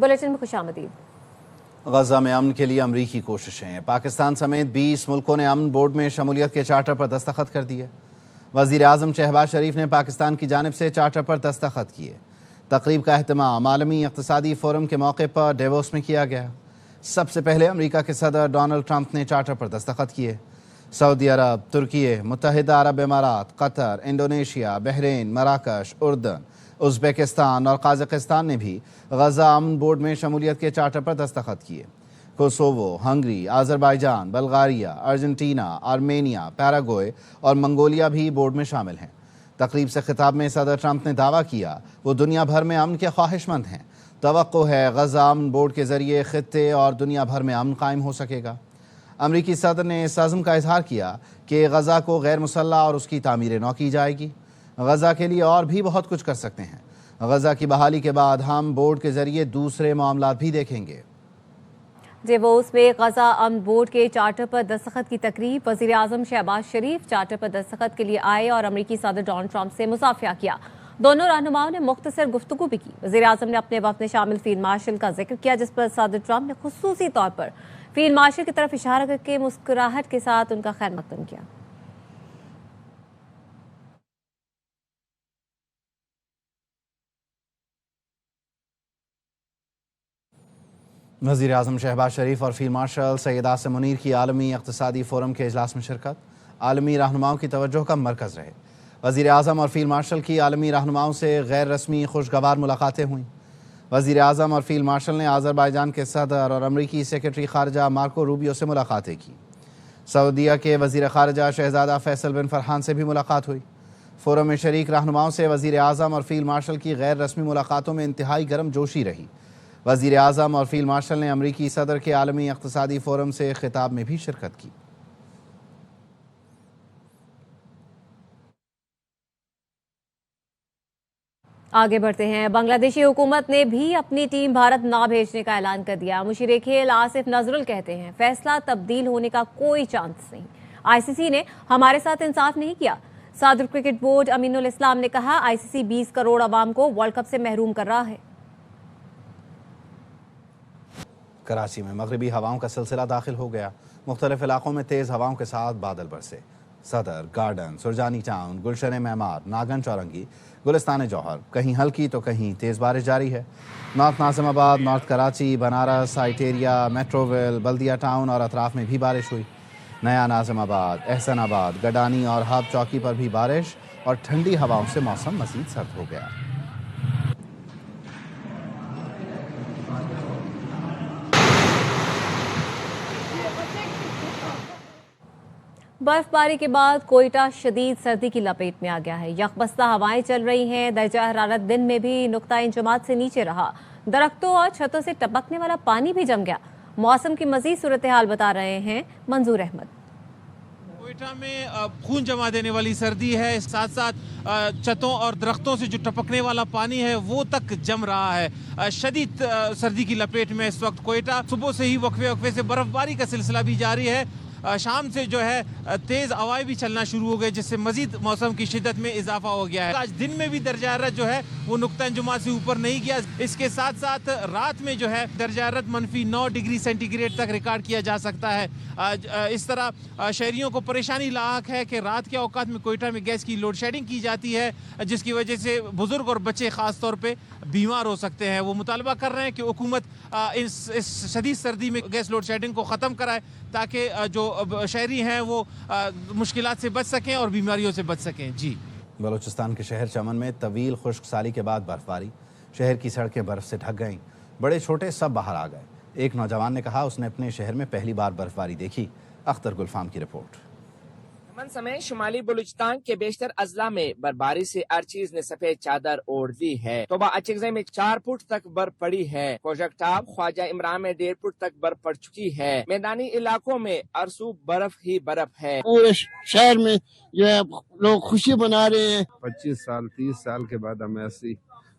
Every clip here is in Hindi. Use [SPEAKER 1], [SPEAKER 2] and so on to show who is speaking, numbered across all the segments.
[SPEAKER 1] बुलेटिन में खुशामदीद।
[SPEAKER 2] गजा में अमन के लिए अमरीकी कोशिशें। पाकिस्तान समेत 20 मुल्कों ने अमन बोर्ड में शमूलियत के चार्टर पर दस्तखत कर दिए। वज़ीर आज़म शहबाज शरीफ ने पाकिस्तान की जानिब से चार्टर पर दस्तखत किए। तकरीब का अहतमाम आलमी इक़्तिसादी फोरम के मौके पर डेवोस में किया गया। सबसे पहले अमरीका के सदर डोनाल्ड ट्रंप ने चार्टर पर दस्तखत किए। सऊदी अरब, तुर्की, मुत्तहिदा अरब इमारात, कतर, इंडोनेशिया, बहरीन, मराकश, उर्दन, उज़्बेकिस्तान और काज़ाकिस्तान ने भी गजा अमन बोर्ड में शमूलियत के चार्टर पर दस्तखत किए। Kosovo, Hungary, Azerbaijan, Bulgaria, Argentina, Armenia, Paraguay और मंगोलिया भी बोर्ड में शामिल हैं। तकरीब से खिताब में सदर ट्रंप ने दावा किया वो दुनिया भर में अमन के ख्वाहिशमंद हैं। तवक्को है गजा अमन बोर्ड के जरिए खित्ते और दुनिया भर में अमन कायम हो सकेगा। अमरीकी सदर ने इस अज़्म का इजहार किया कि गजा को गैर मुसल्लह और उसकी तामीर नौ की जाएगी। गजा के लिए और भी बहुत कुछ कर सकते हैं। गजा की बहाली के बाद हम बोर्ड के जरिए दूसरे मामलात भी देखेंगे।
[SPEAKER 1] डेवोस में गजा अमन बोर्ड के चार्टर पर दस्तखत की तकरीब। वज़ीर आज़म शहबाज शरीफ चार्टर पर दस्तखत के लिए आए और अमरीकी सदर डोनाल्ड ट्रंप से मुसाफिया किया। दोनों रहनुमाओं ने मुख्तसर गुफ्तगू भी की। वज़ीर आज़म ने अपने वक्त में शामिल फील्ड मार्शल का जिक्र किया, जिस पर सदर ट्रंप ने खुसूसी तौर पर फील्ड मार्शल की तरफ इशारा करके मुस्कुराहट के साथ उनका खैर मकदम किया।
[SPEAKER 2] वज़ीर आज़म शहबाज शरीफ और फील्ड मार्शल सैयद आसिम मुनीर की आलमी इक़्तिसादी फोरम के इजलास में शिरकत आलमी रहनुमाओं की तवज्जो का मरकज़ रहे। वज़ीर आज़म और फील्ड मार्शल की आलमी रहनुमाओं से गैर रस्मी खुशगवार मुलाकातें हुईं। वज़ीर आज़म और फील्ड मार्शल ने आज़रबाईजान के सदर और अमरीकी सेक्रेटरी ख़ारजा मार्को रूबियो से मुलाकातें की। सऊदीया के वज़ीर ख़ारजा शहज़ादा फैसल बिन फरहान से भी मुलाकात हुई। फोरम में शरीक रहनुमाओं से वज़ीर आज़म और फील्ड मार्शल की गैर रस्मी मुलाकातों में इंतहाई गर्म जोशी रही। वज़ीर आज़म और फील्ड मार्शल ने अमरीकी सदर के आलमी इक़्तिसादी फोरम से खिताब में भी शिरकत की।
[SPEAKER 1] आगे बढ़ते हैं। बांग्लादेशी हुकूमत ने भी अपनी टीम भारत ना भेजने का ऐलान कर दिया। मुशीर खेल आसिफ नजरुल कहते हैं फैसला तब्दील होने का कोई चांस नहीं। आईसीसी ने हमारे साथ इंसाफ नहीं किया। सदर क्रिकेट बोर्ड अमीनुल इस्लाम ने कहा आईसीसी 20 करोड़ अवाम को वर्ल्ड कप से महरूम कर रहा है।
[SPEAKER 2] कराची में मगरबी हवाओं का सिलसिला दाखिल हो गया। मुख्तलिफ इलाकों में तेज़ हवाओं के साथ बादल बरसे। सदर, गार्डन, सुरजानी टाउन, गुलशन मैमार, नागन चौरंगी, गुलिस्तान जौहर कहीं हल्की तो कहीं तेज़ बारिश जारी है। नॉर्थ नाज़िमाबाद, नॉर्थ कराची, बनारस, आइटेरिया, मेट्रोविल, बल्दिया टाउन और अतराफ में भी बारिश हुई। नया नाज़िमाबाद, एहसनाबाद, गडानी और हब चौकी पर भी बारिश और ठंडी हवाओं से मौसम मज़ीद सर्द हो गया।
[SPEAKER 1] बर्फबारी के बाद कोयटा शदीद सर्दी की लपेट में आ गया है। यकबस्ता हवाएं चल रही हैं। दर्जा हरारत दिन में भी नुक्ता इंजमात से नीचे रहा। दरख्तों और छतों से टपकने वाला पानी भी जम गया। मौसम की मजीद सूरत हाल बता रहे हैं मंजूर अहमद।
[SPEAKER 3] कोयटा में खून जमा देने वाली सर्दी है, साथ साथ छतों और दरख्तों से जो टपकने वाला पानी है वो तक जम रहा है। शदीद सर्दी की लपेट में इस वक्त कोयटा। सुबह से ही वक्फे वक्फे से बर्फबारी का सिलसिला भी जारी है। शाम से जो है तेज़ हवाएं भी चलना शुरू हो गई, जिससे मजीद मौसम की शिद्दत में इजाफा हो गया है। आज दिन में भी दर्जा हरारत जो है वो नुक्ता इंजुमात से ऊपर नहीं गया। इसके साथ साथ रात में जो है दर्जा हरारत -9 डिग्री सेंटीग्रेड तक रिकॉर्ड किया जा सकता है। इस तरह शहरियों को परेशानी लाक है कि रात के औकात में कोयटा में गैस की लोड शेडिंग की जाती है, जिसकी वजह से बुजुर्ग और बच्चे खास तौर पे बीमार हो सकते हैं। वो मुतालबा कर रहे हैं कि हुकूमत इस शदीद सर्दी में गैस लोड शेडिंग को ख़त्म कराए, ताकि जो शहरी हैं वो मुश्किलात से बच सकें और बीमारियों से बच सकें। जी,
[SPEAKER 2] बलूचिस्तान के शहर चमन में तवील खुश्क साली के बाद बर्फबारी। शहर की सड़कें बर्फ से ढक गईं। बड़े छोटे सब बाहर आ गए। एक नौजवान ने कहा उसने अपने शहर में पहली बार बर्फबारी देखी। अख्तर गुलफाम की रिपोर्ट।
[SPEAKER 4] यमन समेत शुमाली बलूचिस्तान के बेशतर अजला में बर्फबारी से हर चीज ने सफेद चादर ओढ़ दी है। तोबा अचगज़े में 4 फुट तक बर्फ पड़ी है। कोशकटाब ख्वाजा इमरान में 1.5 फुट तक बर्फ पड़ चुकी है। मैदानी इलाकों में अरसू बर्फ ही बर्फ है।
[SPEAKER 5] पूरे शहर में जो है लोग खुशी मना रहे हैं।
[SPEAKER 6] 25 साल 30 साल के बाद हम ऐसी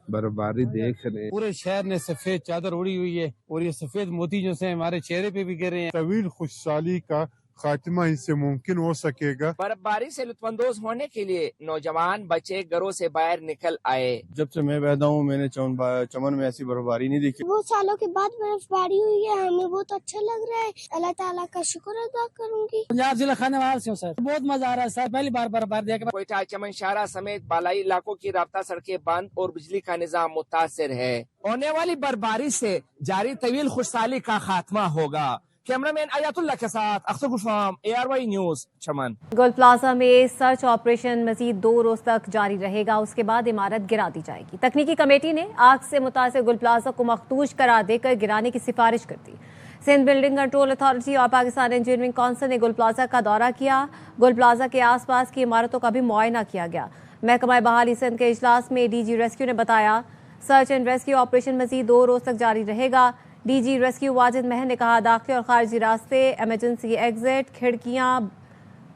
[SPEAKER 6] बर्फबारी देख रहे हैं।
[SPEAKER 7] पूरे शहर ने सफेद चादर उड़ी हुई है और ये सफेद मोती जो से हमारे चेहरे पे भी गिर रहे हैं।
[SPEAKER 8] तवील खुशहाली का
[SPEAKER 6] खात्मा इससे मुमकिन हो सकेगा।
[SPEAKER 4] बर्फबारी से लुत्फानंदोज होने के लिए नौजवान बच्चे घरों से बाहर निकल आए।
[SPEAKER 7] जब से मैं पैदा हूँ मैंने चमन में ऐसी बर्फबारी नहीं देखी।
[SPEAKER 8] बहुत सालों के बाद बर्फबारी हुई है, हमें बहुत अच्छा लग रहा है। अल्लाह ताला का शुक्र अदा करूंगी।
[SPEAKER 9] पंजाब जिला खानेवाल से हूँ सर, बहुत मजा आ रहा है सर, पहली बार बर्फबारी देख।
[SPEAKER 4] कोयटा चमन शाहरा समेत बालाई इलाकों की राब्ता सड़कें बंद और बिजली का निजाम मुतासिर है। होने वाली बर्फबारी से जारी तवील खुशहाली का खात्मा होगा। कैमरामैन आयतुल्लाह के साथ अख्तर गुफाम, ARY न्यूज, चमन।
[SPEAKER 1] गुल प्लाजा में सर्च ऑपरेशन मजीद 2 रोज तक जारी रहेगा, उसके बाद इमारत गिरा दी जाएगी। तकनीकी कमेटी ने आग से मुतासिर गुल प्लाजा को मखदूश करार देकर गिराने की सिफारिश कर दी। सिंध बिल्डिंग कंट्रोल अथॉरिटी और पाकिस्तान इंजीनियरिंग काउंसिल ने गुल प्लाजा का दौरा किया। गुल प्लाजा के आसपास की इमारतों का भी मुआयना किया गया। महकमा बहाली सिंध के इजलास में DG रेस्क्यू ने बताया सर्च एंड रेस्क्यू ऑपरेशन मजीद 2 रोज तक जारी रहेगा। DG रेस्क्यू वाजिद महर ने कहा दाखिली और खारजी रास्ते, इमरजेंसी एग्जिट, खिड़कियां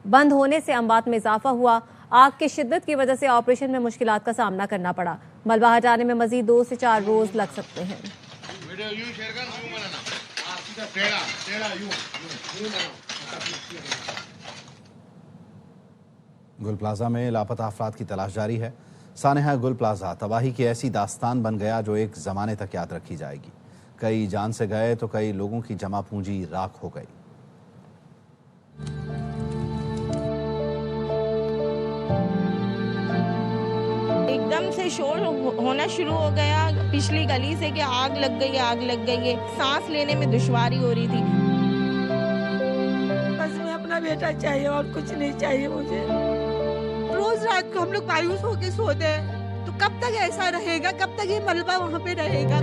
[SPEAKER 1] बंद होने से अमवात में इजाफा हुआ। आग की शिद्दत की वजह से ऑपरेशन में मुश्किलात का सामना करना पड़ा। मलबा हटाने में मजीद 2 से 4 रोज लग सकते हैं।
[SPEAKER 2] गुल प्लाजा में लापता अफराद की तलाश जारी है। सानेहा गुल प्लाजा तबाही की ऐसी दास्तान बन गया जो एक ज़माने तक याद रखी जाएगी। कई जान से गए तो कई लोगों की जमा पूंजी राख हो गई।
[SPEAKER 10] एकदम से शोर होना शुरू हो गया पिछली गली से कि आग लग गई है, आग लग गई है। सांस लेने में दुश्वारी हो रही थी।
[SPEAKER 9] बस मैं अपना बेटा चाहिए और कुछ नहीं चाहिए मुझे। रोज रात को हम लोग मायूस होके सोते हैं, तो कब तक ऐसा रहेगा, कब तक ये मलबा वहाँ पे रहेगा।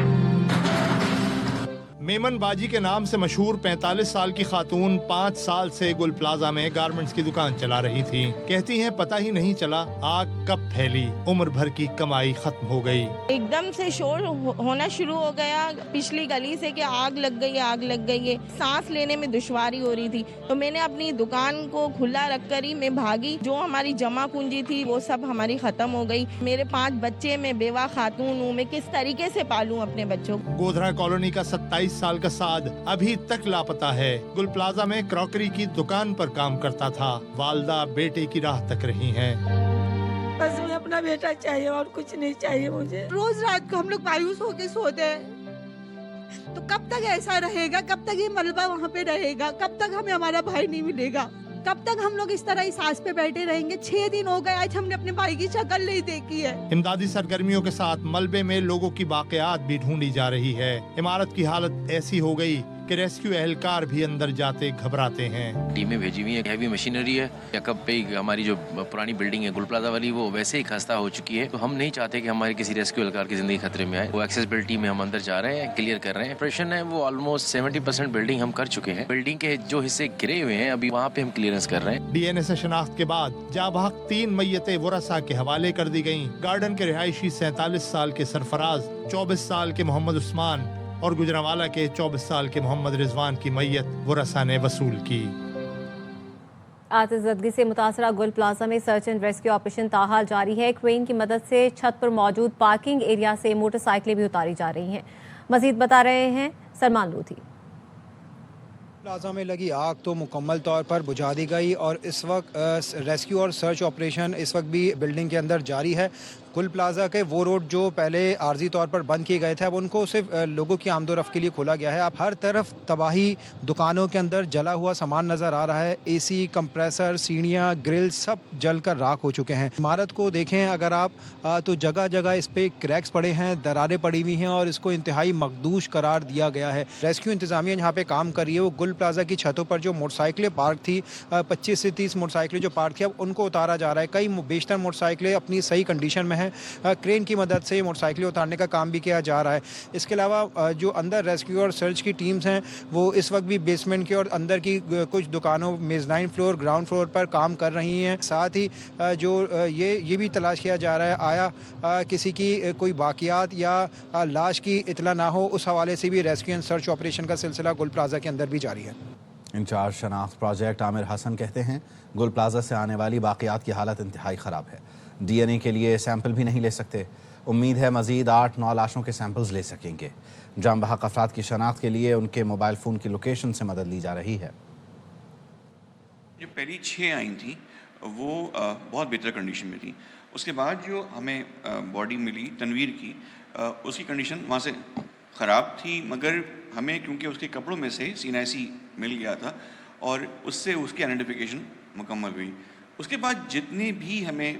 [SPEAKER 11] मेमन बाजी के नाम से मशहूर 45 साल की खातून 5 साल से गुल प्लाजा में गारमेंट्स की दुकान चला रही थी। कहती हैं पता ही नहीं चला आग कब फैली, उम्र भर की कमाई खत्म हो गई।
[SPEAKER 10] एकदम से शोर होना शुरू हो गया पिछली गली से कि आग लग गई है, आग लग गई है। सांस लेने में दुश्वारी हो रही थी, तो मैंने अपनी दुकान को खुला रखकर ही मैं भागी। जो हमारी जमा पूंजी थी वो सब हमारी खत्म हो गई। मेरे 5 बच्चे, मैं बेवा खातून हूँ, मैं किस तरीके से पालूं अपने बच्चों को।
[SPEAKER 11] गोधरा कॉलोनी का 27 साल का साद अभी तक लापता है। गुल प्लाजा में क्रॉकरी की दुकान पर काम करता था। वालदा बेटे की राह तक रही हैं।
[SPEAKER 9] बस मैं अपना बेटा चाहिए और कुछ नहीं चाहिए मुझे। रोज रात को हम लोग मायूस होके सोते हैं, तो कब तक ऐसा रहेगा, कब तक ये मलबा वहाँ पे रहेगा, कब तक हमें हमारा भाई नहीं मिलेगा, कब तक हम लोग इस तरह इस आस पे बैठे रहेंगे। 6 दिन हो गए आज हमने अपने भाई की शक्ल नहीं देखी है।
[SPEAKER 11] इमदादी सरगर्मियों के साथ मलबे में लोगों की बाक़ियात भी ढूंढी जा रही है। इमारत की हालत ऐसी हो गई कि रेस्क्यू एहलकार भी अंदर जाते घबराते हैं।
[SPEAKER 12] टीमें भेजी हुई है, हैवी मशीनरी है। कब पे हमारी जो पुरानी बिल्डिंग है गुल प्लाजा वाली, वो वैसे ही खस्ता हो चुकी है। तो हम नहीं चाहते कि हमारे किसी रेस्क्यू एहलकार की जिंदगी खतरे में आए। वो एक्सेसिबिलिटी में हम अंदर जा रहे हैं, क्लियर कर रहे हैं। ऑपरेशन है वो ऑलमोस्ट 70% बिल्डिंग हम कर चुके हैं। बिल्डिंग के जो हिस्से गिरे हुए हैं अभी वहाँ पे हम क्लियरेंस कर रहे हैं।
[SPEAKER 11] DNA से शनाख्त के बाद जाबाक 3 मैयतें वरसा के हवाले कर दी गयी। गार्डन के रिहायशी 47 साल के सरफराज, 24 साल के मोहम्मद उस्मान और गुजरावाला के 24 साल के मोहम्मद रिजवान की मैयत वरसा ने वसूल की।
[SPEAKER 1] आतिशज़दगी से मुतासरा गुल प्लाजा में सर्च एंड रेस्क्यू ऑपरेशन ताहाल जारी है। क्रेन की मदद से छत पर मौजूद पार्किंग एरिया से मोटरसाइकिलें भी उतारी जा रही हैं। मजीद बता रहे हैं सलमान लूथी।
[SPEAKER 13] प्लाजा में लगी आग तो मुकम्मल तौर पर बुझा दी गई और इस वक्त रेस्क्यू और सर्च ऑपरेशन इस वक्त भी बिल्डिंग के अंदर जारी है। गुल प्लाजा के वो रोड जो पहले आर्जी तौर पर बंद किए गए थे, अब उनको सिर्फ लोगों की आमदोरफ्त के लिए खोला गया है। अब हर तरफ तबाही, दुकानों के अंदर जला हुआ सामान नज़र आ रहा है। AC, कंप्रेसर, सीढ़ियाँ, ग्रिल सब जलकर राख हो चुके हैं। इमारत को देखें अगर आप तो जगह जगह इस पर क्रैक्स पड़े हैं, दरारें पड़ी हुई हैं और इसको इंतहाई मखदूश करार दिया गया है। रेस्क्यू इंतजामिया जहाँ पे काम कर रही है वो गुल प्लाजा की छतों पर जो मोटरसाइकिलें पार्क थी, 25 से 30 मोटरसाइकिलें जो पार्क थी, अब उनको उतारा जा रहा है। कई बेशतर मोटरसाइकिलें अपनी सही कंडीशन में हैं। क्रेन की मदद से मोटरसाइकिलें उतारने का काम भी किया जा रहा है। इसके अलावा जो अंदर रेस्क्यू और सर्च की टीम्स हैं वो इस वक्त भी बेसमेंट के और अंदर की कुछ दुकानों, मेज़नाइन फ्लोर, ग्राउंड फ्लोर पर काम कर रही हैं। साथ ही जो ये भी तलाश किया जा रहा है आया किसी की कोई बाकियात या लाश की इतला ना हो। उस हवाले से भी रेस्क्यू एंड सर्च ऑपरेशन का सिलसिला गुल प्लाजा के अंदर भी जारी है।
[SPEAKER 2] इंचार्ज शनाख्त प्रोजेक्ट आमिर हसन कहते हैं गुल प्लाजा से आने वाली बाकियात की हालत इंतहाई ख़राब है। DNA के लिए सैंपल भी नहीं ले सकते। उम्मीद है मज़ीद 8-9 लाशों के सैंपल्स ले सकेंगे। जाम बहक अफराद की शनाख्त के लिए उनके मोबाइल फ़ोन की लोकेशन से मदद ली जा रही है।
[SPEAKER 14] जो पहली 6 आई थी वो बहुत बेहतर कंडीशन में थी। उसके बाद जो हमें बॉडी मिली तनवीर की, उसकी कंडीशन वहाँ से ख़राब थी, मगर हमें क्योंकि उसके कपड़ों में से CNIC मिल गया था और उससे उसकी आइडेंटिफिकेशन मुकम्मल हुई। उसके बाद जितनी भी हमें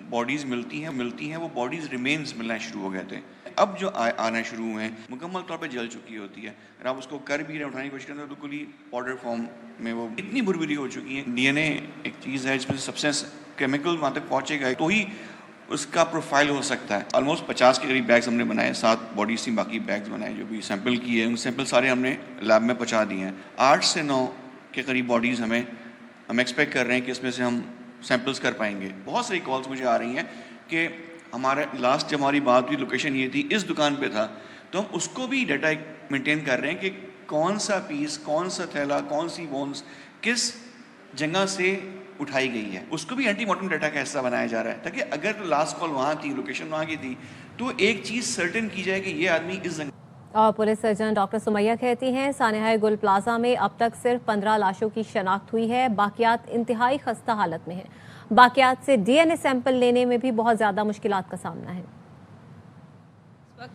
[SPEAKER 14] बॉडीज़ मिलती हैं वो बॉडीज़ रिमेन्स मिलना शुरू हो गए थे। अब जो आना शुरू हुए हैं मुकम्मल तौर पे जल चुकी होती है, अगर आप उसको कर भी रहे उठाने की कोशिश करते हैं तो बिल्कुल ही पाउडर फॉर्म में वो इतनी बुरबुरी हो चुकी है। DNA एक चीज़ है जिसमें सब्सटेंस केमिकल वहाँ तक पहुँचेगा तो ही उसका प्रोफाइल हो सकता है। ऑलमोस्ट 50 के करीब बैग्स हमने बनाए, 7 बॉडीज थी, बाकी बैग्स बनाए जो भी सैंपल किए, उन सैंपल सारे हमने लैब में पहुँचा दिए हैं। 8 से 9 के करीब बॉडीज़ हम एक्सपेक्ट कर रहे हैं कि इसमें से हम सैंपल्स कर पाएंगे। बहुत सारी कॉल्स मुझे आ रही हैं कि हमारे लास्ट जब हमारी बात हुई लोकेशन ये थी, इस दुकान पे था, तो हम उसको भी डाटा मेंटेन कर रहे हैं कि कौन सा पीस, कौन सा थैला, कौन सी बोन्स किस जगह से उठाई गई है, उसको भी एंटीमॉर्टम डाटा का हिस्सा बनाया जा रहा है, ताकि अगर तो लास्ट कॉल वहाँ थी, लोकेशन वहाँ की थी, तो एक चीज़ सर्टेन की जाए कि ये आदमी इस जगह।
[SPEAKER 1] और पुलिस सर्जन डॉक्टर सुमैया कहती हैं सानिया गुल प्लाजा में अब तक सिर्फ 15 लाशों की शनाख्त हुई है, बाकियात इंतहाई खस्ता हालत में हैं। बाकियात से DNA सैंपल लेने में भी बहुत ज़्यादा मुश्किलात का सामना है।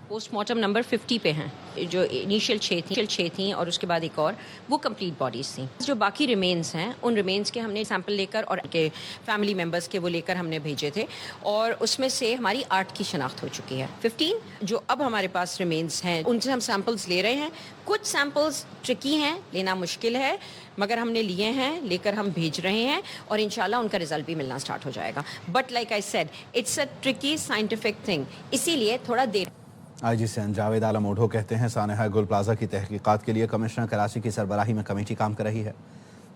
[SPEAKER 15] पोस्टमार्टम नंबर 50 पे हैं, जो इनिशियल 6 थी और उसके बाद एक और, वो कंप्लीट बॉडीज थी। जो बाकी रिमेन्स हैं उन रिमेन्स के हमने सैंपल लेकर और के फैमिली मेम्बर्स के वो लेकर हमने भेजे थे और उसमें से हमारी 8 की शनाख्त हो चुकी है। 15 जो अब हमारे पास रिमेन्स हैं उनसे हम सैंपल्स ले रहे हैं। कुछ सैंपल्स ट्रिकी हैं, लेना मुश्किल है, मगर हमने लिए हैं, लेकर हम भेज रहे हैं और इंशाल्लाह उनका रिजल्ट भी मिलना स्टार्ट हो जाएगा। But like I said, it's a tricky scientific thing, इसीलिए थोड़ा देर।
[SPEAKER 2] IG सिंध जावेद आलम ओढो कहते हैं सानिया गुल प्लाजा की तहकीकात के लिए कमिश्नर कराची की सरबराही में कमेटी काम कर रही है।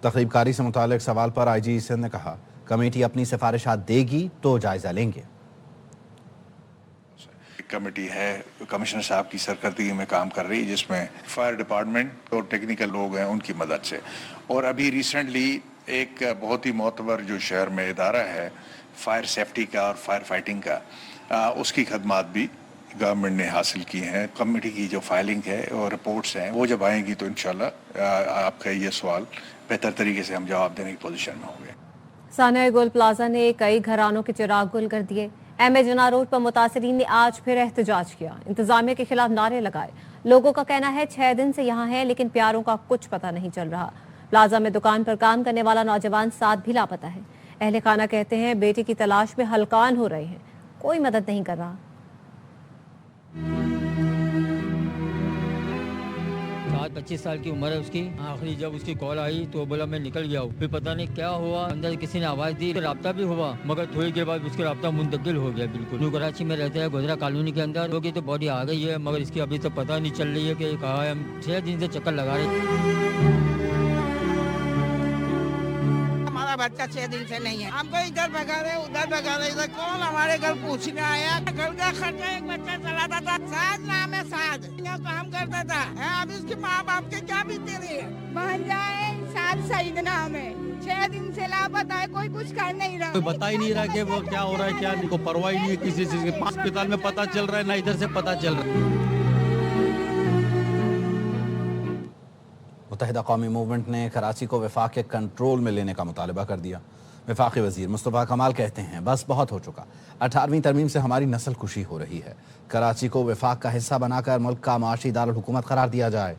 [SPEAKER 2] तकरीबकारी से मुतालिक सवाल पर IG सिंध ने कहा कमेटी अपनी सिफारिशात देगी तो जायजा लेंगे।
[SPEAKER 16] कमेटी है कमिश्नर साहब की सरकर्दगी में काम कर रही है, जिसमें फायर डिपार्टमेंट और टेक्निकल लोग हैं उनकी मदद से, और अभी रिसेंटली एक बहुत ही मोतबर जो शहर में इदारा है फायर सेफ्टी का और फायर फाइटिंग का, उसकी खदमात भी गवर्नमेंट ने हासिल की हैं। कमेटी की जो फाइलिंग है और रिपोर्ट्स हैं वो जब आएंगी तो इंशाल्लाह आपका ये सवाल बेहतर तरीके से हम जवाब देने की पोजीशन में होंगे।
[SPEAKER 1] सानिया गुल प्लाजा ने कई घरानों के चिराग गुल कर दिए। MA जिन्ना रोड पर मुतासरीन ने आज फिर एहतजाज किया, इंतजामिया के खिलाफ नारे लगाए। लोगों का कहना है 6 दिन से यहाँ है लेकिन प्यारों का कुछ पता नहीं चल रहा। प्लाजा में दुकान पर काम करने वाला नौजवान साथ भी लापता है। अहले खाना कहते हैं बेटे की तलाश में हलकान हो रहे हैं, कोई मदद नहीं कर रहा।
[SPEAKER 17] 25 साल की उम्र है उसकी। आखिरी जब उसकी कॉल आई तो बोला मैं निकल गया हूँ, फिर पता नहीं क्या हुआ, अंदर किसी ने आवाज दी, राब्ता भी हुआ, मगर थोड़ी देर बाद उसके राब्ता मुंतकिल हो गया। बिल्कुल न्यू कराची में रहते हैं, गोजरा कॉलोनी के अंदर। लोग तो बॉडी आ गई है मगर इसकी अभी तो पता नहीं चल रही है कि कहाँ है। हम 6 दिन से चक्कर लगा रहे।
[SPEAKER 9] हमारा बच्चा 6 दिन से नहीं है, हमको इधर भगा रहे उधर भगा रहे, इधर कौन हमारे घर पूछने आया। घर का खर्चा एक बच्चा चलाता था, साज नाम है, साज काम करता था। अभी उसके माँ बाप के क्या बीते रही है। भांजाए साज सईद नाम है, 6 दिन से लापता है, कोई कुछ कर नहीं रहा,
[SPEAKER 18] कोई बता ही नहीं रहा कि वो क्या हो रहा है, क्या नहीं, को परवाह ही नहीं है किसी चीज की। अस्पताल में पता चल रहा है ना इधर से पता चल रहा है।
[SPEAKER 2] मुत्तहिदा कौमी मूवमेंट ने कराची को वफाक के कंट्रोल में लेने का मुतालबा कर दिया। वफाकी वजीर मुस्तफ़ा कमाल कहते हैं बस बहुत हो चुका, 18वीं तरमीम से हमारी नस्ल कुशी हो रही है। कराची को वफाक का हिस्सा बनाकर मुल्क का माशी दारुल हुकूमत करार दिया जाए।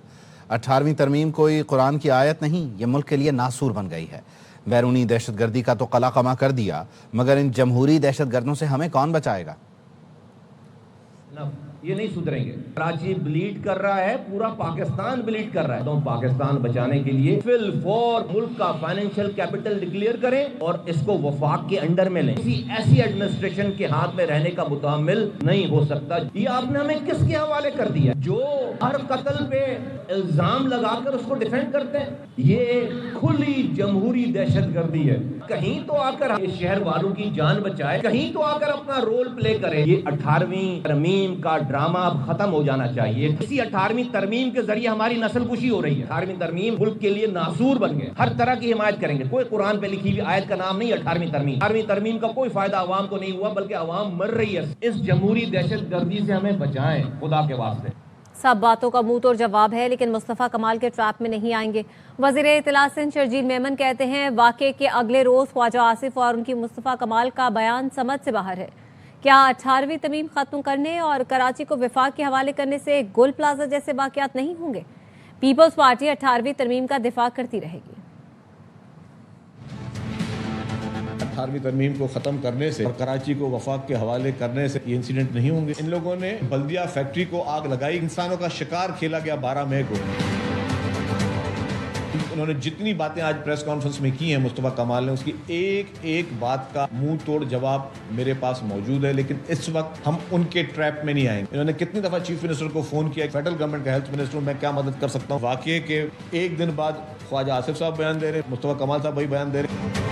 [SPEAKER 2] 18वीं तरमीम कोई कुरान की आयत नहीं, ये मुल्क के लिए नासूर बन गई है। बैरूनी दहशतगर्दी का तो कला कमा कर दिया, मगर इन जमहूरी दहशतगर्दों से हमें कौन बचाएगा।
[SPEAKER 19] ये नहीं सुधरेंगे। कराची ब्लीड कर रहा है, पूरा पाकिस्तान ब्लीड कर रहा है। तो पाकिस्तान बचाने के लिए फिल फॉर मुल्क का फाइनेंशियल कैपिटल डिक्लेयर करें और इसको वफाक के अंडर में लें। किसी ऐसी एडमिनिस्ट्रेशन के हाथ में रहने का मुतामिल नहीं हो सकता। ये आपने हमें किसके हवाले कर दिया, जो हर कत्ल पे इल्जाम लगाकर उसको डिफेंड करते हैं। ये खुली जमहूरी दहशतगर्दी है। कहीं तो आकर इस शहर वालों की जान बचाए, कहीं तो आकर अपना रोल प्ले करे। ये 18वीं तरमीम का ड्रामा अब खत्म हो जाना चाहिए। इसी 18वीं तरमीम के जरिए हमारी नस्ल कुशी हो रही है। 18वीं तरमीम मुल्क के लिए नासूर बन गए। हर तरह की हिमायत करेंगे। कोई कुरान पे लिखी हुई आयत का नाम नहीं 18वीं तरमीम। 18वीं तरमीम का कोई फायदा आवाम को नहीं हुआ, बल्कि आवाम मर रही है। इस जमहूरी दहशतगर्दी से हमें बचाएं खुदा के वास्ते।
[SPEAKER 1] सब बातों का मुंह तोड़ जवाब है, लेकिन मुस्तफ़ा कमाल के ट्रैप में नहीं आएंगे। वज़ीर इत्तला सिंध शर्जील मेमन कहते हैं वाक़े के अगले रोज़ ख्वाजा आसिफ और उनकी मुस्तफ़ा कमाल का बयान समझ से बाहर है। क्या 18वीं तरमीम खत्म करने और कराची को विफाक के हवाले करने से गोल प्लाजा जैसे वाक़यात नहीं होंगे? पीपल्स पार्टी 18वीं तरमीम का दिफा करती रहेगी।
[SPEAKER 20] 18वीं तरमीम को ख़त्म करने से और कराची को वफाक के हवाले करने से ये इंसिडेंट नहीं होंगे। इन लोगों ने बल्दिया फैक्ट्री को आग लगाई, इंसानों का शिकार खेला गया 12 मई को। उन्होंने जितनी बातें आज प्रेस कॉन्फ्रेंस में की हैं मुस्तफ़ा कमाल ने, उसकी एक एक बात का मुंह तोड़ जवाब मेरे पास मौजूद है, लेकिन इस वक्त हम उनके ट्रैप में नहीं आएंगे। इन्होंने कितनी दफ़ा चीफ मिनिस्टर को फ़ोन किया, फेडरल गवर्नमेंट का हेल्थ मिनिस्टर, मैं क्या मदद कर सकता हूँ। वाक़े के एक दिन बाद ख्वाजा आसिफ साहब बयान दे रहे, मुस्तफ़ा कमाल साहब वही बयान दे रहे।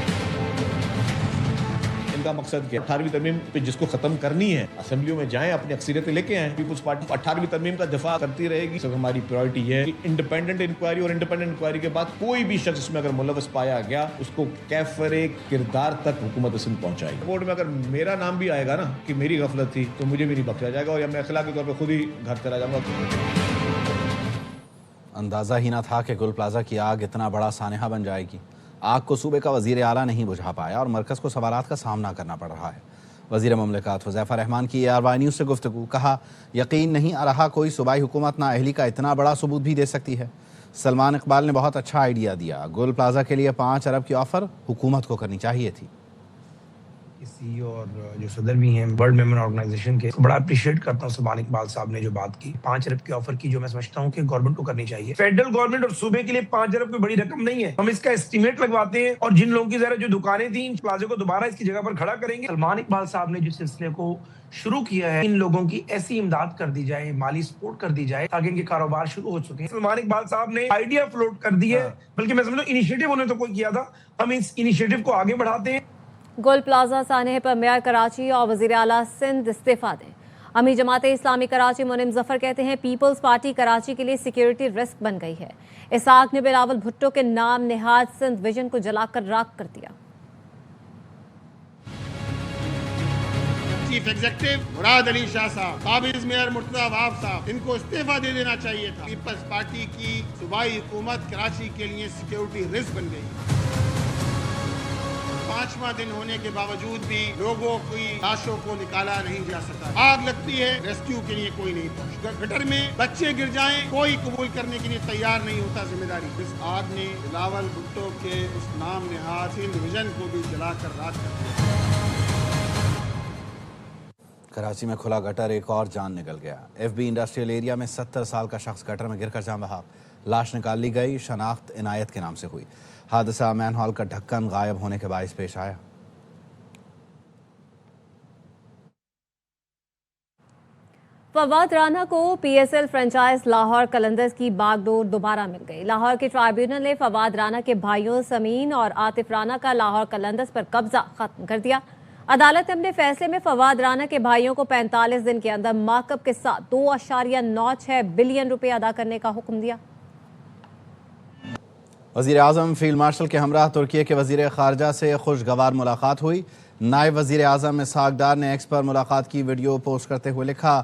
[SPEAKER 20] का मकसद क्या? 18वीं तरमीम पे जिसको खत्म करनी है असेंबलियों में जाएं, अपनी अक्सरियत लेके आए। पीपल्स पार्टी 18वीं तरमीम का दिफा करती रहेगी। सब हमारी प्रायोरिटी है कि इंडिपेंडेंट इंक्वायरी, और इंडिपेंडेंट इंक्वायरी के बाद कोई भी शख्स इसमें अगर मुलव्वस पाया गया उसको कैफरे किरदार तक हुकूमत सिंध पहुंचाएगी। रिपोर्ट में अगर मेरा नाम भी आएगा ना कि मेरी गफलत थी तो मुझे भी नहीं बख्शा जाएगा और मैं अखलाकी तौर पर खुद ही घर चला जाऊंगा।
[SPEAKER 2] अंदाजा ही ना था कि गुल प्लाजा की आग इतना बड़ा सानहा बन जाएगी। आग को सूबे का वज़ीर आला नहीं बुझा पाया और मरकज़ को सवालात का सामना करना पड़ रहा है। वज़ीर ममलिकत हुज़ैफ़ा रहमान की ARY न्यूज़ से गुफ्तगू, कहा यकीन नहीं आ रहा कोई सूबाई हुकूमत नाअहली का इतना बड़ा सबूत भी दे सकती है। सलमान इकबाल ने बहुत अच्छा आइडिया दिया, गुल प्लाजा के लिए 5 अरब की ऑफ़र हुकूमत को करनी चाहिए थी।
[SPEAKER 21] CEO और जो सदर भी हैं वर्ल्ड मेमोरियल ऑर्गेनाइजेशन के, बड़ा अप्रिशिएट करता हूँ सलमान इकबाल साहब ने जो बात की। 5 अरब की ऑफर की, जो मैं समझता हूँ कि गवर्नमेंट को करनी चाहिए। फेडरल गवर्नमेंट और सूबे के लिए 5 अरब कोई बड़ी रकम नहीं है। हम इसका एस्टीमेट लगवाते हैं और जिन लोगों की जरा जो दुकानें थी इन प्लाजे को दोबारा इसकी जगह पर खड़ा करेंगे। सलमान इकबाल साहब ने जिस सिलसिले को शुरू किया है, इन लोगों की ऐसी इमदाद कर दी जाए, माली सपोर्ट कर दी जाए ताकि इनके कारोबार शुरू हो सके। सलमान इकबाल साहब ने आइडिया फ्लोट कर दी है, बल्कि मैं समझता हूँ इनिशिएटिव उन्होंने तो कोई किया था। हम इस इनिशिएटिव को आगे बढ़ाते हैं।
[SPEAKER 1] गुल प्लाजा सानहे पर मेयर कराची और वज़ीर आला सिंध इस्तीफा दें। अमीर जमात इस्लामी कराची मुनीम जफर कहते हैं पीपल्स पार्टी कराची के लिए सिक्योरिटी रिस्क बन गई है। इसाक ने बिलावल भुट्टो के नाम निहाद सिंध विजन को जलाकर राख कर दिया।
[SPEAKER 22] चीफ एग्जीक्यूटिव मुराद अली शाह साहब, काबिज मेयर मुर्तजा वाफ साहब, इनको इस्तीफा दे देना चाहिए था। पीपल्स पार्टी की सूबाई हुकूमत कराची के लिए सिक्योरिटी रिस्क बन गई। 5वां दिन होने के बावजूद भी लोगों की लाशों को निकाला नहीं जा सका। आग लगती है, रेस्क्यू के लिए कोई नहीं पहुंचता। गटर में बच्चे गिर जाएं, कोई कबूल करने के लिए तैयार नहीं होता जिम्मेदारी। इस आग ने बिलावल भुट्टो के उस नाम निहाद सिंध विजन को भी जलाकर राख कर दिया।
[SPEAKER 2] कराची में खुला गटर, एक और जान निकल गया। FB इंडस्ट्रियल एरिया में 70 साल का शख्स गटर में गिरकर जान बहा। लाश निकाल ली गई, शनाख्त इनायत के नाम से हुई। हादसा मैनहॉल का ढक्कन गायब होने के बायस पेश आया।
[SPEAKER 1] फवाद राना को PSL फ्रेंचाइज लाहौर कलंदर्स की बागडोर दोबारा मिल गई। लाहौर के ट्राइब्यूनल ने फवाद राना के भाइयों समीन और आतिफ राना का लाहौर कलंदर्स पर कब्जा खत्म कर दिया। अदालत ने अपने फैसले में फवाद राना के भाइयों को 45 दिन के अंदर माकब के साथ 2.96 बिलियन रुपए अदा करने का हुक्म दिया।
[SPEAKER 2] वज़ीर आज़म फील्ड मार्शल के हमरा तुर्की के वज़ीर ख़ारजा से खुशगवार मुलाकात हुई। नायब वज़ीर आज़म इसहाक डार ने एक्स पर मुलाकात की वीडियो पोस्ट करते हुए लिखा,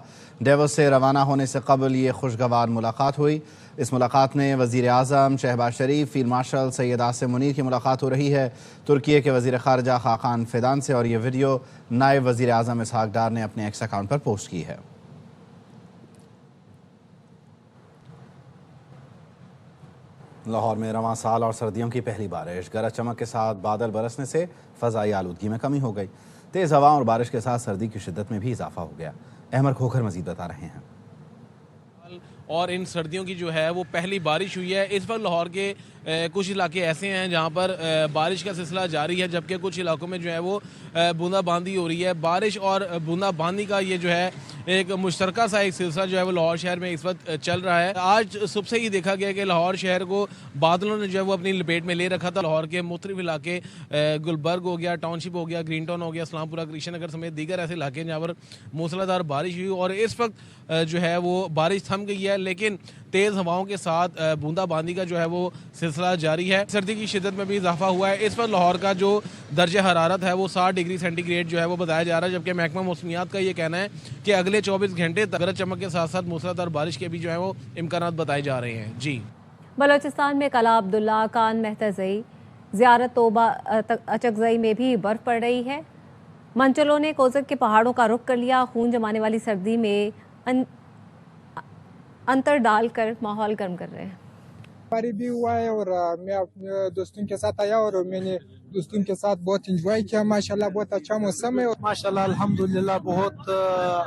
[SPEAKER 2] डेवोस से रवाना होने से कबल ये खुशगवार मुलाकात हुई। इस मुलाकात में वज़ीर आज़म शहबाज शरीफ, फील्ड मार्शल सैयद आसिम मुनीर की मुलाकात हो रही है। तुर्की के वज़ीर ख़ारजा खाकान फिदान से, और ये वीडियो नायब वज़ीर आज़म इसहाक डार ने अपने एक्स अकाउंट पर पोस्ट की है। लाहौर में रवां साल और सर्दियों की पहली बारिश, गरज चमक के साथ बादल बरसने से फ़ज़ाई आलूदगी में कमी हो गई। तेज़ हवा और बारिश के साथ सर्दी की शिद्दत में भी इजाफा हो गया। अहमद खोखर मज़ीद बता रहे हैं।
[SPEAKER 3] और इन सर्दियों की जो है वो पहली बारिश हुई है। इस वक्त लाहौर के कुछ इलाके ऐसे हैं जहाँ पर बारिश का सिलसिला जारी है, जबकि कुछ इलाकों में जो है वो बूंदाबांदी हो रही है। बारिश और बूंदाबांदी का ये जो है एक मुश्तरका सा एक सिलसिला जो है वो लाहौर शहर में इस वक्त चल रहा है। आज सुबह से ही देखा गया कि लाहौर शहर को बादलों ने जो है वो अपनी लपेट में ले रखा था। लाहौर के मुख्तलिफ इलाके, गुलबर्ग हो गया, टाउनशिप हो गया, ग्रीन टाउन हो गया, इस्लामपुरा, कृष्ण नगर समेत दीगर ऐसे इलाके जहाँ पर मूसलाधार बारिश हुई और इस वक्त जो है वो बारिश थम गई है। लेकिन तेज़ हवाओं के साथ बूंदाबांदी का जो है वो सिलसिला जारी है। सर्दी की शिद्दत में भी इजाफा हुआ है। इस पर लाहौर का जो दर्जा हरारत है वो 60 डिग्री सेंटीग्रेड जो है वो बताया जा रहा है, जबकि महकमा मौसमियात का ये कहना है कि अगले 24 घंटे गरज चमक के साथ साथ मूसलाधार बारिश के भी जो है वो इम्कानात बताए जा रहे हैं। जी,
[SPEAKER 1] बलोचिस्तान में कला अब्दुल्ला, कान मेहतज़ई, ज़ियारत तोबा, अचकज़ई में भी बर्फ़ पड़ रही है। मंचलों ने कोज़क के पहाड़ों का रुख कर लिया। खून जमाने वाली सर्दी में अंतर डालकर माहौल गर्म कर रहे हैं।
[SPEAKER 5] बारी भी हुआ है और मैं अपने दोस्तों के साथ आया और मैंने दोस्तों के साथ बहुत एंजॉय किया। माशाल्लाह बहुत अच्छा मौसम है और
[SPEAKER 6] माशाल्लाह अल्हम्दुलिल्लाह बहुत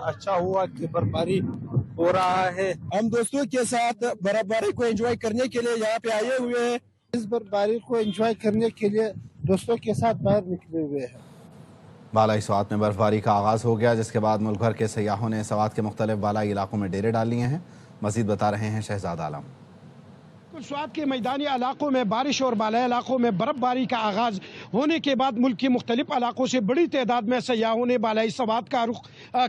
[SPEAKER 6] अच्छा हुआ कि बर्फबारी हो रहा है। हम दोस्तों के साथ बर्फबारी को एंजॉय करने के लिए यहाँ पे आए हुए हैं। इस बर्फबारी को एंजॉय करने के लिए दोस्तों के साथ बाहर निकले हुए हैं।
[SPEAKER 2] बालाई स्वात में बर्फबारी का आगाज़ हो गया, जिसके बाद मुल्क भर के सयाहों ने स्वात के मुख्तलिफ बालाई इलाकों में डेरे डाल लिए हैं। मजीद बता रहे हैं शहजाद आलम।
[SPEAKER 22] स्वात के मैदानी इलाकों में बारिश और बालाई इलाकों में बर्फबारी का आगाज होने के बाद मुल्क के मुख्तलिफ इलाकों से बड़ी तादाद में सयाहों ने बालाई स्वात का रुख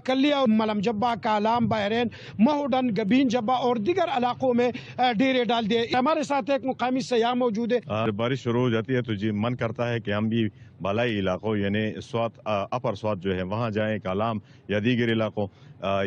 [SPEAKER 22] कर लिया। मलम जब्बा, कालाम, बहरैन, महोडन, गबीन जब्बा और दीगर इलाकों में डेरे डाल दिए। हमारे साथ एक मुकामी सयाह मौजूद है।
[SPEAKER 23] जब बारिश शुरू हो जाती है तो जी मन करता है कि हम भी बालाई इलाकों यानी स्वात अपर स्वात जो है वहाँ जाएं, कालाम या दीगर इलाकों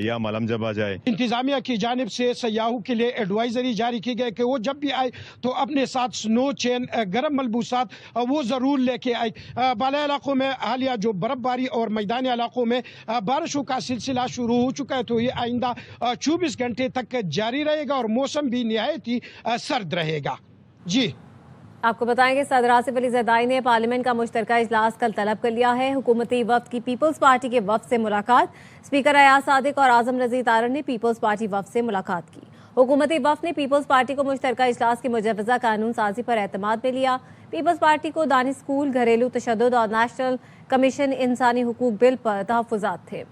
[SPEAKER 23] या मलम जब्बा जाए।
[SPEAKER 22] इंतजामिया की जानिब से सयाहों के लिए एडवाइजरी जारी की गई कि वो जब भी आए तो अपने साथ स्नो चेन, गर्म मलबूसात वो ज़रूर लेके आए। बालाई इलाकों में हालिया जो बर्फबारी और मैदानी इलाकों में बारिशों का सिलसिला शुरू हो चुका है, तो ये आइंदा 24 घंटे तक जारी रहेगा और मौसम भी निहायत ही सर्द रहेगा। जी,
[SPEAKER 1] आपको बताएंगे सदर आसिफ अली ज़रदारी ने पार्लियामेंट का मुश्तरका इजलास कल तलब कर लिया है। हुकूमती वफ्द की पीपल्स पार्टी के वफ्द से मुलाकात। स्पीकर अयाज सादिक और आजम रज़ी तारड़ ने पीपल्स पार्टी वफ्द से मुलाकात की। हुकूमती वफ्द ने पीपल्स पार्टी को मुश्तरका इजलास की मुजव्वज़ा कानून साजी पर एतमाद में लिया। पीपल्स पार्टी को दानिश स्कूल, घरेलू तशद्दुद और नेशनल कमीशन इंसानी हुकूक बिल पर तहफ़्फ़ुज़ात थे।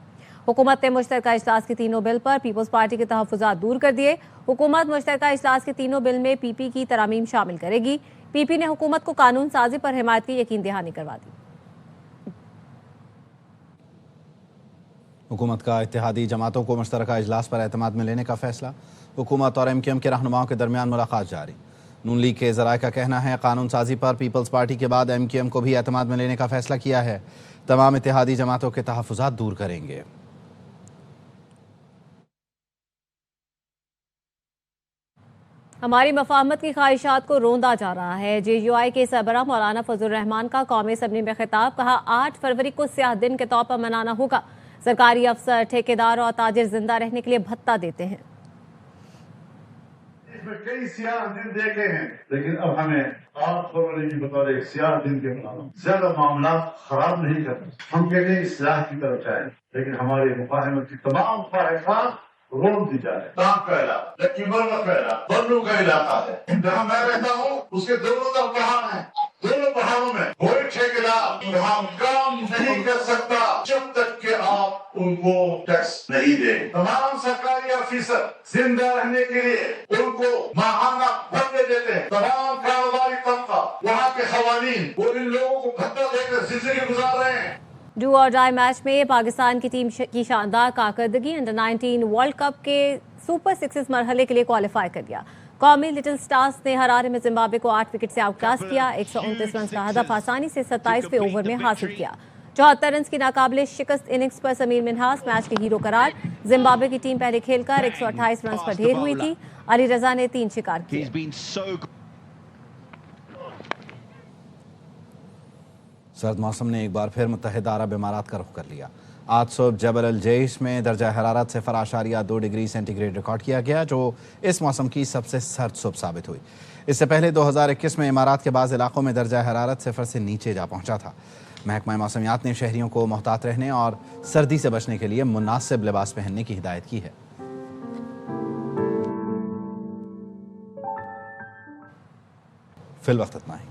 [SPEAKER 1] हुकूमत ने मुश्तरका इजलास के तीनों बिल पर पीपल्स पार्टी के तहफ़्फ़ुज़ात दूर कर दिए। हुकूमत मुश्तरका इजलास के तीनों बिल में पीपी की तरामीम शामिल करेगी। पीपी ने हुकूमत को कानून साजी पर हिमायत की यकीन दहानी करवा दी।
[SPEAKER 2] हुकूमत का इत्तेहादी जमातों को मुश्तरका इजलास पर एतमाद में लेने का फैसला। हुकूमत और MQM के रहनुमाओं के दरमियान मुलाकात जारी। नून लीग के ज़राए का कहना है कानून साजी पर पीपल्स पार्टी के बाद MQM को भी एतमाद में लेने का फैसला किया है। तमाम इत्तेहादी जमातों के तहफ़्फ़ुज़ात दूर करेंगे।
[SPEAKER 1] हमारी मफाहमत की ख्वाहिशात को रोंदा जा रहा है। JUI के सरबराह मौलाना फजल रहमान का कौमी असम्बली में खिताब। कहा 8 फरवरी को स्याह दिन के तौर पर मनाना होगा। सरकारी अफसर, ठेकेदार और ताजिर जिंदा रहने के लिए भत्ता देते हैं।
[SPEAKER 24] इसमें कई स्याह दिन देखे हैं, लेकिन अब हमें 8 फरवरी की बतौर एक स्याह दिन के मनाना, ज्यादा मामला खराब नहीं करना। हम कहते हैं स्याह की तरफ जाए, लेकिन हमारी मुफाहमत की तमाम ख्वाहिशात रोक दी जाए। ताक का इलाका, लक्कीमरवा का इलाका, बन्नू का इलाका है, जहाँ मैं रहता हूँ उसके दोनों तरफ पहाड़ है। दोनों पहाड़ों में कोई ठेकेदार यहाँ काम नहीं कर सकता जब तक कि आप उनको टैक्स नहीं दे। तमाम सरकारी ऑफिसर जिंदा रहने के लिए उनको माहाना भत्ते देते हैं। तमाम कारोबारी तबका, वहाँ के खवानीन, वो इन लोगों को भत्ता देकर जिंदगी गुजार रहे हैं।
[SPEAKER 1] डू और डाई मैच में पाकिस्तान की टीम की शानदार कारकर्दगी। अंडर 19 वर्ल्ड कप के सुपर 6 मरहले के लिए क्वालिफाई कर गया। कौमी लिटिल स्टार्स ने हरारे में जिम्बाब्वे को 8 विकेट से आउटक्लास किया। 129 रन का हदफ आसानी से 27वें ओवर में हासिल किया। 74 रन की नाकाबिले शिकस्त इनिंग्स पर समीर मिन्हास मैच के हीरो करार। जिम्बाब्वे की टीम पहले खेलकर 128 रन पर ढेर हुई थी। अली रजा ने 3 शिकार किए।
[SPEAKER 2] सर्द मौसम ने एक बार फिर मुत्तहिदा अरब इमारात का रुख कर लिया। आज सुबह जबल अल जैश में दर्जा हरारत 0.2 डिग्री सेंटीग्रेड रिकॉर्ड किया गया, जो इस मौसम की सबसे सर्द सुबह साबित हुई। इससे पहले 2021 में इमारात के बाज़ इलाकों में दर्जा हरारत 0 से नीचे जा पहुंचा था। महकमा मौसमियात ने शहरियों को मोहतात रहने और सर्दी से बचने के लिए मुनासिब लिबास पहनने की हिदायत की है। फिल वक्त इतना ही।